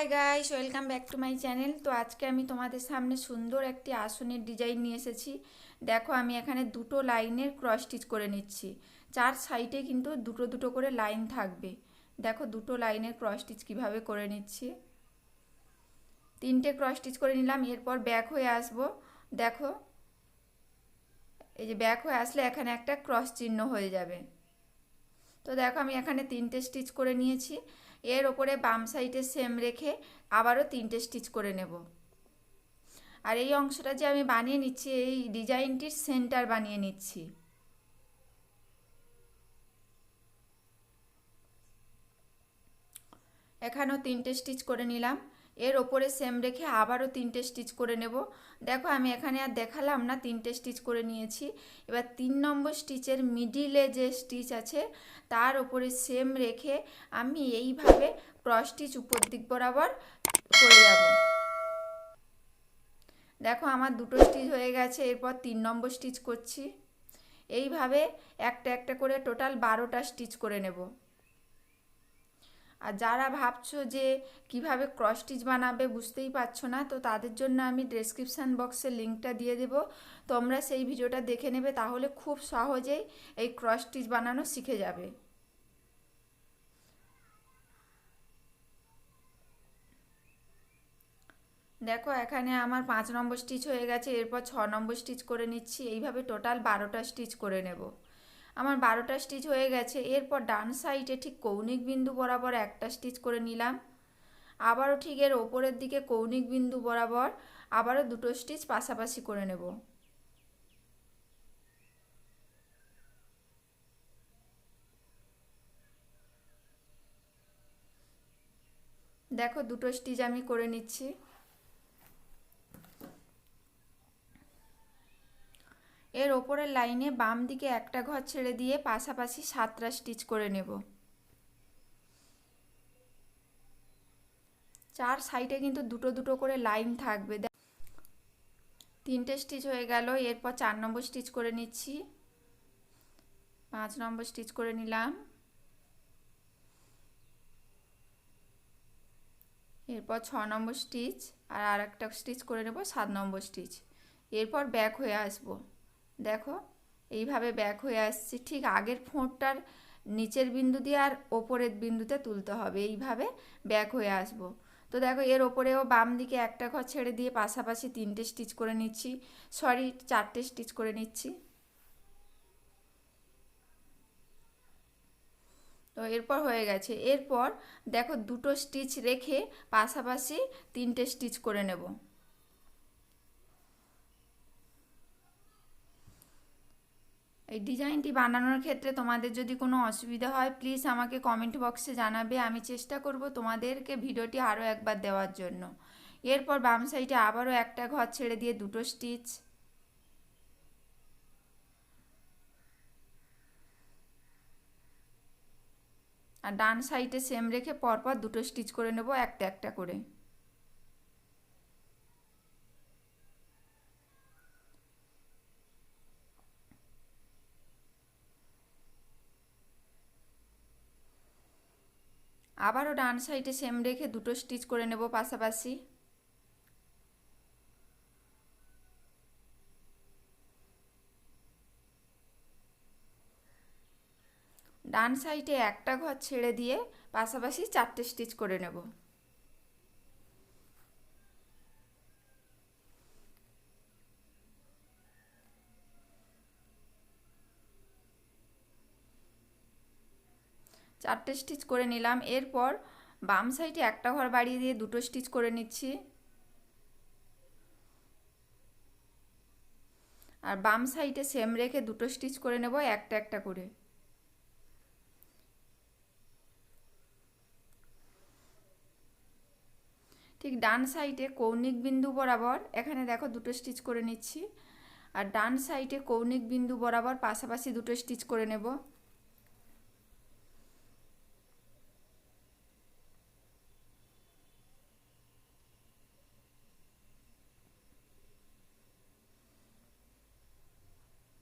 Hi guys welcome back to my channel. तो आज के आमी तुम्हारे सामने सुंदर एक आसनेर डिजाइन निये एसेछि। देखो आमी एखाने दुटो लाइनेर क्रस स्टिच करे निচ্ছি। चार साइडे किन्तु दुटो दुटो करे लाइन थाकबे। देखो दुटो लाइनेर क्रस स्टिच किभाबे करे निচ্ছি। तीनटे क्रस स्टिच करे निलाम। एरपर बैक हये आसबो। देखो এই যে ব্যাক হয়ে আসলে এখানে একটা ক্রস চিহ্ন হয়ে যাবে। তো দেখো আমি এখানে তিনটে স্টিচ করে নিয়েছি। এর ওপরে বাম সাইডে সেম রেখে আবারও তিনটে স্টিচ করে নেব। আর এই অংশটা যে আমি বানিয়ে নিচ্ছি, এই ডিজাইনটির সেন্টার বানিয়ে নিচ্ছি। এখানেও তিনটে স্টিচ করে নিলাম। এর ওপরে সেম রেখে আবারও তিনটে স্টিচ করে নেব। দেখো আমি এখানে আর দেখালাম না, তিনটে স্টিচ করে নিয়েছি। এবার 3 নম্বর স্টিচের মিডিলে যে স্টিচ আছে তার ওপরে সেম রেখে আমি এইভাবে ক্রস স্টিচ উপর দিক বরাবর করে যাব। দেখো আমার দুটো স্টিচ হয়ে গেছে। এরপর 3 নম্বর স্টিচ করছি। এইভাবে একটা একটা করে টোটাল 12টা স্টিচ করে নেব। আর যারা ভাবছো যে কিভাবে ক্রস স্টিচ বানাবে বুঝতেই পারছো না, তো তাদের জন্য আমি ডেসক্রিপশান বক্সে লিঙ্কটা দিয়ে দেব। তোমরা সেই ভিডিওটা দেখে নেবে, তাহলে খুব সহজেই এই ক্রস স্টিচ বানানো শিখে যাবে। দেখো এখানে আমার 5 নম্বর স্টিচ হয়ে গেছে। এরপর 6 নম্বর স্টিচ করে নিচ্ছি। এইভাবে টোটাল 12টা স্টিচ করে নেব। আমার 12টা স্টিচ হয়ে গেছে। এরপর ডান সাইডে ঠিক কৌণিক বিন্দু বরাবর একটা স্টিচ করে নিলাম। আবারও ঠিক এর ওপরের দিকে কৌণিক বিন্দু বরাবর আবারও দুটো স্টিচ পাশাপাশি করে নেব। দেখো দুটো স্টিচ আমি করে নিচ্ছি। এর ওপরের লাইনে বাম দিকে একটা ঘর ছেড়ে দিয়ে পাশাপাশি 7টা স্টিচ করে নেব। চার সাইডে কিন্তু দুটো দুটো করে লাইন থাকবে। তিনটে স্টিচ হয়ে গেল। এরপর 4 নম্বর স্টিচ করে নিচ্ছি। 5 নম্বর স্টিচ করে নিলাম। এরপর 6 নম্বর স্টিচ আর আরেকটা স্টিচ করে নেব 7 নম্বর স্টিচ। এরপর ব্যাক হয়ে আসবো। দেখো এইভাবে ব্যাক হয়ে আসছি। ঠিক আগের ফোঁটটার নিচের বিন্দু দিয়ে আর ওপরের বিন্দুতে তুলতে হবে। এইভাবে ব্যাক হয়ে আসবো। তো দেখো এর ওপরেও বাম দিকে একটা ঘর ছেড়ে দিয়ে পাশাপাশি 3টে স্টিচ করে নিচ্ছি, সরি 4টে স্টিচ করে নিচ্ছি। তো এরপর হয়ে গেছে। এরপর দেখো দুটো স্টিচ রেখে পাশাপাশি 3টে স্টিচ করে নেব। এই ডিজাইনটি বানানোর ক্ষেত্রে তোমাদের যদি কোনো অসুবিধা হয় প্লিজ আমাকে কমেন্ট বক্সে জানাবে। আমি চেষ্টা করব তোমাদেরকে ভিডিওটি আরও একবার দেওয়ার জন্য। এরপর বাম সাইডে আবারও একটা ঘর ছেড়ে দিয়ে দুটো স্টিচ। আর ডান সাইডে সেম রেখে পরপর দুটো স্টিচ করে নেব একটা একটা করে। আবারও ডান সাইডে সেম রেখে দুটো স্টিচ করে নেব পাশাপাশি। ডান সাইডে একটা ঘর ছেড়ে দিয়ে পাশাপাশি 4টে স্টিচ করে নেব। চারটে স্টিচ করে নিলাম। এরপর বাম সাইডে একটা ঘর বাড়িয়ে দিয়ে দুটো স্টিচ করে নিচ্ছি। আর বাম সাইডে সেম রেখে দুটো স্টিচ করে নেব একটা একটা করে। ঠিক ডান সাইডে কৌণিক বিন্দু বরাবর এখানে দেখো দুটো স্টিচ করে নিচ্ছি। আর ডান সাইডে কৌণিক বিন্দু বরাবর পাশাপাশি দুটো স্টিচ করে নেব।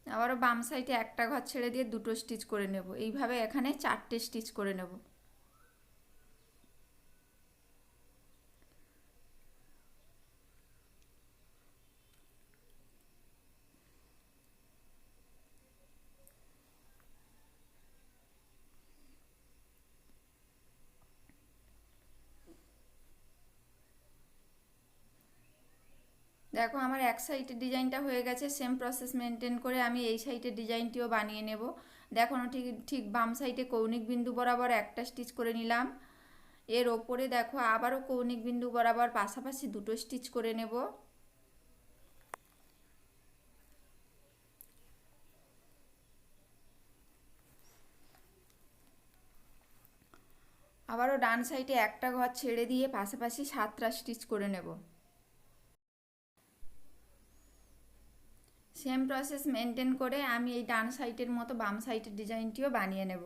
আবারও বাম সাইডে একটা ঘর ছেড়ে দিয়ে দুটো স্টিচ করে নেব। এইভাবে এখানে 4টে স্টিচ করে নেব। দেখো আমার এক সাইডের ডিজাইনটা হয়ে গেছে। সেম প্রসেস মেনটেন করে আমি এই সাইডের ডিজাইনটিও বানিয়ে নেব। দেখো না, ঠিক ঠিক বাম সাইডে কৌণিক বিন্দু বরাবর একটা স্টিচ করে নিলাম। এর ওপরে দেখো আবারও কৌণিক বিন্দু বরাবর পাশাপাশি দুটো স্টিচ করে নেব। আবারও ডান সাইডে একটা ঘর ছেড়ে দিয়ে পাশাপাশি 7টা স্টিচ করে নেব। সেম প্রসেস মেনটেন করে আমি এই ডান সাইডের মতো বাম সাইডের ডিজাইনটিও বানিয়ে নেব।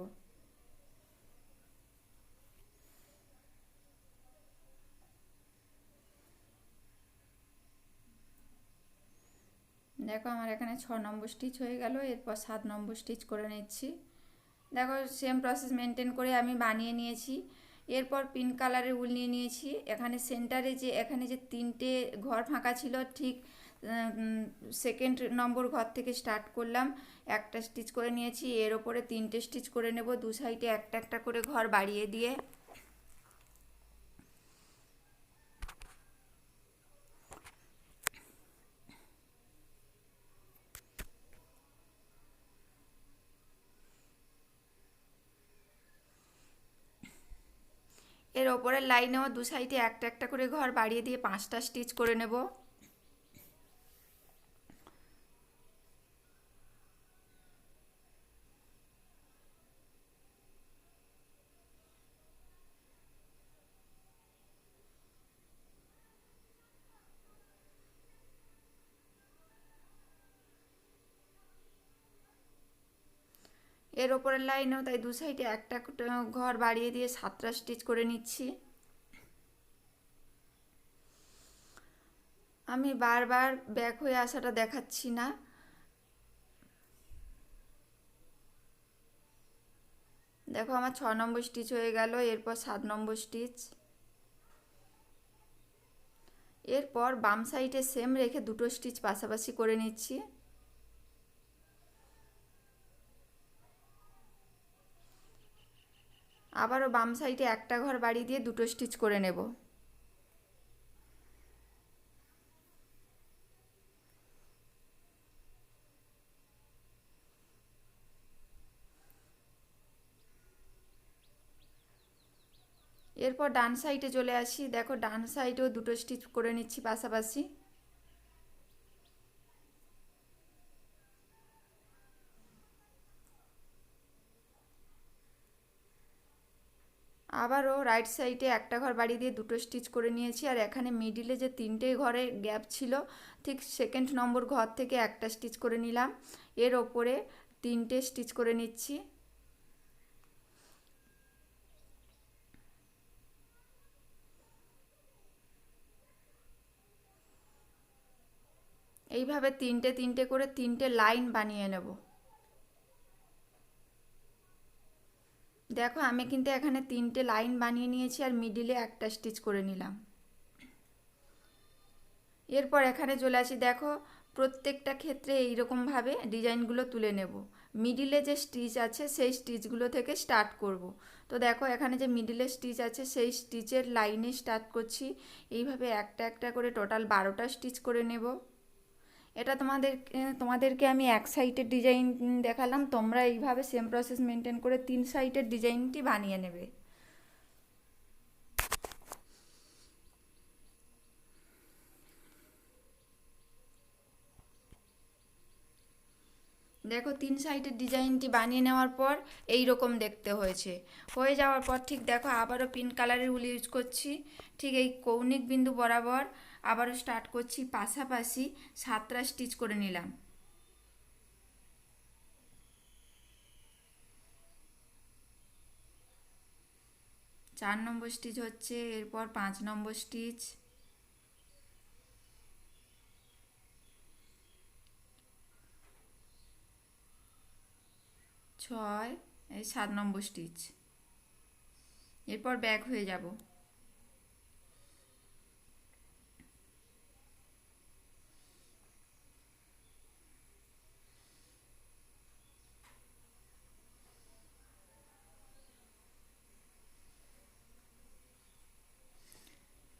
দেখো আমার এখানে 6 নম্বর স্টিচ হয়ে গেল। এরপর 7 নম্বর স্টিচ করে নিচ্ছি। দেখো সেম প্রসেস মেনটেন করে আমি বানিয়ে নিয়েছি। এরপর পিঙ্ক কালারের উল নিয়ে নিয়েছি। এখানে সেন্টারে এখানে যে 3টে ঘর ফাঁকা ছিল, ঠিক সেকেন্ড নম্বর ঘর থেকে স্টার্ট করলাম, একটা স্টিচ করে নিয়েছি। এর ওপরে 3টে স্টিচ করে নেব, দু সাইডে একটা একটা করে ঘর বাড়িয়ে দিয়ে। এর ওপরের লাইনেও দু সাইডে একটা একটা করে ঘর বাড়িয়ে দিয়ে 5টা স্টিচ করে নেব। এর ওপরের লাইনেও তাই দু সাইডে একটা ঘর বাড়িয়ে দিয়ে 7টা স্টিচ করে নিচ্ছি। আমি বারবার ব্যাক হয়ে আসাটা দেখাচ্ছি না। দেখো আমার 6 নম্বর স্টিচ হয়ে গেল। এরপর 7 নম্বর স্টিচ। এরপর বাম সাইডে সেম রেখে দুটো স্টিচ পাশাপাশি করে নিচ্ছি। আবারও বাম সাইডে একটা ঘর বাড়িয়ে দিয়ে দুটো স্টিচ করে নেব। এরপর ডান সাইডে চলে আসি। দেখো ডান সাইডেও দুটো স্টিচ করে নিচ্ছি পাশাপাশি। আবারও রাইট সাইডে একটা ঘর বাড়িয়ে দিয়ে দুটো স্টিচ করে নিয়েছি। আর এখানে মিডিলে যে 3টে ঘরে গ্যাপ ছিল, ঠিক সেকেন্ড নম্বর ঘর থেকে একটা স্টিচ করে নিলাম। এর ওপরে 3টে স্টিচ করে নিচ্ছি। এইভাবে 3টে 3টে করে 3টে লাইন বানিয়ে নেব। দেখো আমি কিন্তু এখানে 3টে লাইন বানিয়ে নিয়েছি আর মিডিলে একটা স্টিচ করে নিলাম। এরপর এখানে চলে আসি। দেখো প্রত্যেকটা ক্ষেত্রে এইরকমভাবে ডিজাইনগুলো তুলে নেব। মিডিলে যে স্টিচ আছে সেই স্টিচগুলো থেকে স্টার্ট করব। তো দেখো এখানে যে মিডিলে স্টিচ আছে সেই স্টিচের লাইনে স্টার্ট করছি। এইভাবে একটা একটা করে টোটাল 12টা স্টিচ করে নেব। এটা তোমাদেরকে আমি এক সাইডের ডিজাইন দেখালাম। তোমরা এইভাবে সেম প্রসেস মেনটেন করে 3 সাইডের ডিজাইনটি বানিয়ে নেবে। দেখো 3 সাইডের ডিজাইনটি বানিয়ে নেওয়ার পর এই রকম দেখতে হয়েছে। হয়ে যাওয়ার পর ঠিক দেখো আবারও পিঙ্ক কালারের উল ইউজ করছি। ঠিক এই কৌণিক বিন্দু বরাবর আবারও স্টার্ট করছি, পাশাপাশি 7টা স্টিচ করে নিলাম। চার নম্বর স্টিচ হচ্ছে, এরপর 5 নম্বর স্টিচ, 6, এই 7 নম্বর স্টিচ। এরপর ব্যাক হয়ে যাব।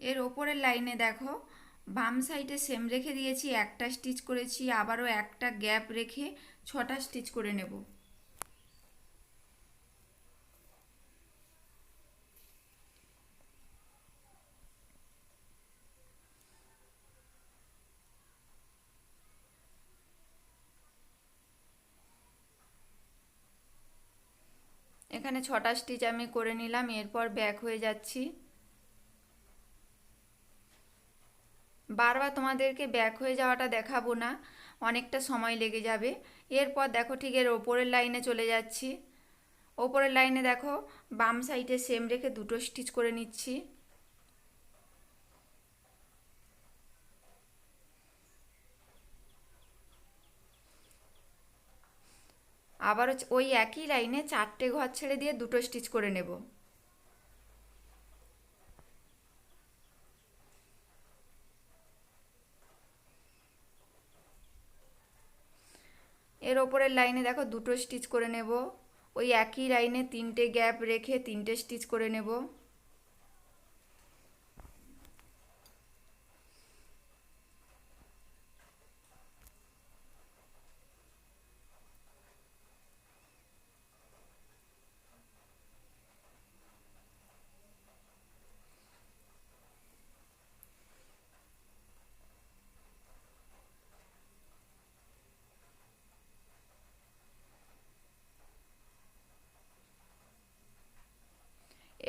এর ওপরের লাইনে দেখো বাম সাইডে সেম রেখে দিয়েছি, একটা স্টিচ করেছি, আবারও একটা গ্যাপ রেখে 6টা স্টিচ করে নেব। এখানে 6টা স্টিচ আমি করে নিলাম। এরপর ব্যাক হয়ে যাচ্ছি। বারবার তোমাদেরকে ব্যাক হয়ে যাওয়াটা দেখাবো না, অনেকটা সময় লেগে যাবে। এরপর দেখো ঠিক এর ওপরের লাইনে চলে যাচ্ছি। ওপরের লাইনে দেখো বাম সাইডে সেম রেখে 2টো স্টিচ করে নিচ্ছি। আবারও ওই একই লাইনে 4টে ঘর ছেড়ে দিয়ে 2টো স্টিচ করে নেব। এর ওপরের লাইনে দেখো 2টো স্টিচ করে নেব। ওই একই লাইনে 3টে গ্যাপ রেখে 3টে স্টিচ করে নেব।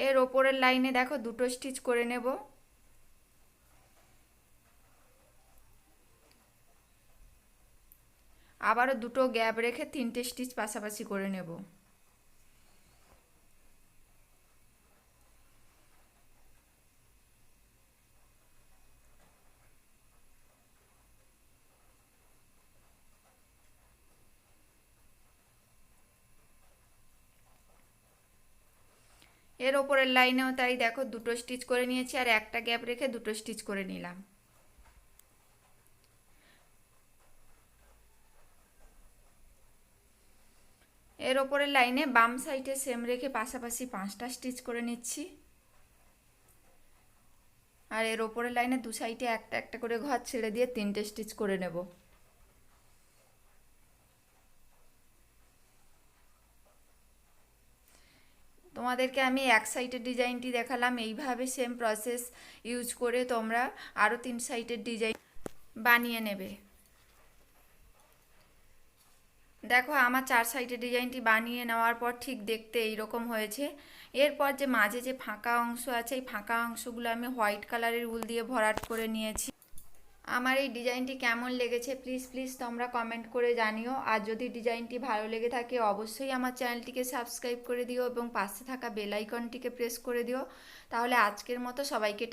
এর ওপরের লাইনে দেখো 2টো স্টিচ করে নেব। আবারও 2টো গ্যাপ রেখে 3টে স্টিচ পাশাপাশি করে নেব। এর ওপরের লাইনেও তাই দেখো 2টো স্টিচ করে নিয়েছি, আর একটা গ্যাপ রেখে 2টো স্টিচ করে নিলাম। এর ওপরের লাইনে বাম সাইডে সেম রেখে পাশাপাশি 5টা স্টিচ করে নিচ্ছি। আর এর ওপরের লাইনে দু সাইডে একটা একটা করে ঘর ছেড়ে দিয়ে 3টে স্টিচ করে নেব। তোমাদেরকে আমি এক সাইডের ডিজাইনটি দেখালাম, এইভাবে সেম প্রসেস ইউজ করে তোমরা আরও 3 সাইডের ডিজাইন বানিয়ে নেবে। দেখো আমার 4 সাইডের ডিজাইনটি বানিয়ে নেওয়ার পর ঠিক দেখতে এইরকম হয়েছে। এরপর যে মাঝে যে ফাঁকা অংশ আছে, এই ফাঁকা অংশগুলো আমি হোয়াইট কালারের উল দিয়ে ভরাট করে নিয়েছি। আমার এই ডিজাইনটি কেমন লেগেছে প্লিজ প্লিজ তোমরা কমেন্ট করে জানিও। আর যদি ডিজাইনটি ভালো লেগে থাকে অবশ্যই আমার চ্যানেলটিকে সাবস্ক্রাইব করে দিও এবং পাশে থাকা বেল আইকনটিকে প্রেস করে দিও। তাহলে আজকের মতো সবাইকে